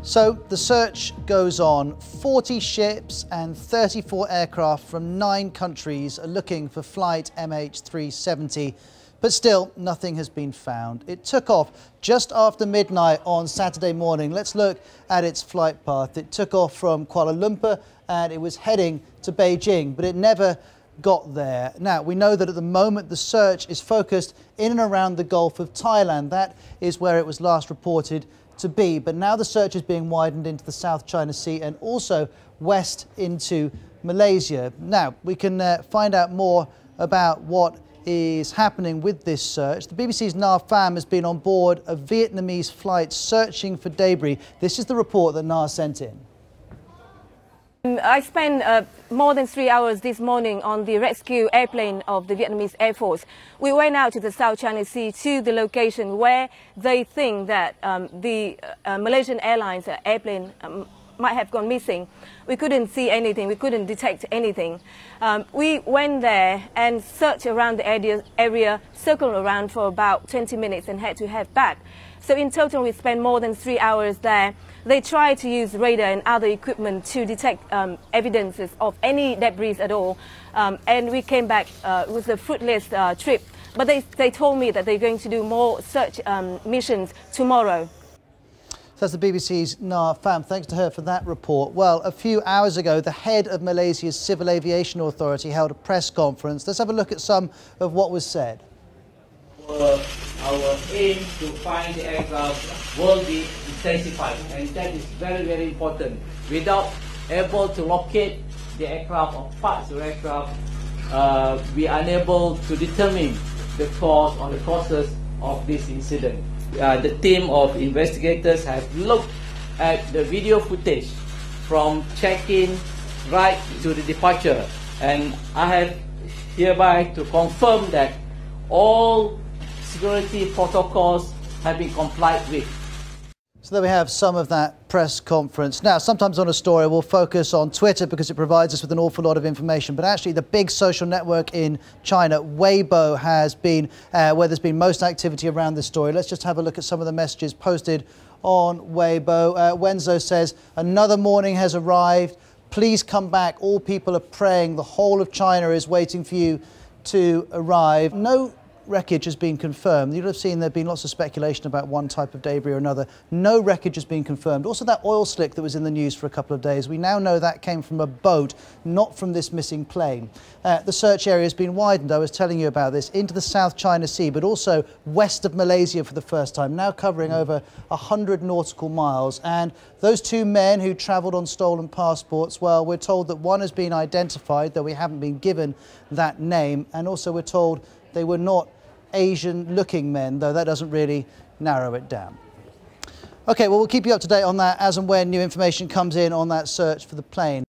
So the search goes on. 40 ships and 34 aircraft from 9 countries are looking for flight MH370, but still nothing has been found. It took off just after midnight on Saturday morning. Let's look at its flight path. It took off from Kuala Lumpur and it was heading to Beijing, but it never got there. Now, we know that at the moment the search is focused in and around the Gulf of Thailand. That is where it was last reported to be, but now the search is being widened into the South China Sea and also west into Malaysia. Now, we can find out more about what is happening with this search. The BBC's Na Pham has been on board a Vietnamese flight searching for debris. This is the report that Na sent in. I spent more than 3 hours this morning on the rescue airplane of the Vietnamese Air Force. We went out to the South China Sea to the location where they think that the Malaysian Airlines airplane might have gone missing. We couldn't see anything, we couldn't detect anything. We went there and searched around the area, circled around for about 20 minutes and had to head back. So in total we spent more than 3 hours there. They tried to use radar and other equipment to detect evidences of any debris at all. And we came back with a fruitless trip. But they told me that they're going to do more search missions tomorrow. So that's the BBC's Na Pham. Thanks to her for that report. Well, a few hours ago, the head of Malaysia's Civil Aviation Authority held a press conference. Let's have a look at some of what was said. Our aim to find the aircraft will be intensified, and that is very, very important. Without able to locate the aircraft or parts of the aircraft, we are unable to determine the cause or the causes of this incident. The team of investigators have looked at the video footage from check-in right to the departure, and I have hereby to confirm that all security protocols have been complied with. So there we have some of that press conference. Now, sometimes on a story we'll focus on Twitter because it provides us with an awful lot of information, but actually the big social network in China, Weibo, has been where there's been most activity around this story. Let's just have a look at some of the messages posted on Weibo. Wenzo says, another morning has arrived. Please come back. All people are praying. The whole of China is waiting for you to arrive. No wreckage has been confirmed. You'll have seen there have been lots of speculation about one type of debris or another. No wreckage has been confirmed. Also, that oil slick that was in the news for a couple of days, we now know that came from a boat, not from this missing plane. The search area has been widened, I was telling you about this, into the South China Sea, but also west of Malaysia for the first time, now covering over 100 nautical miles. And those 2 men who travelled on stolen passports, well, we're told that one has been identified, though we haven't been given that name, and also we're told they were not Asian-looking men, though that doesn't really narrow it down. OK, well, we'll keep you up to date on that as and when new information comes in on that search for the plane.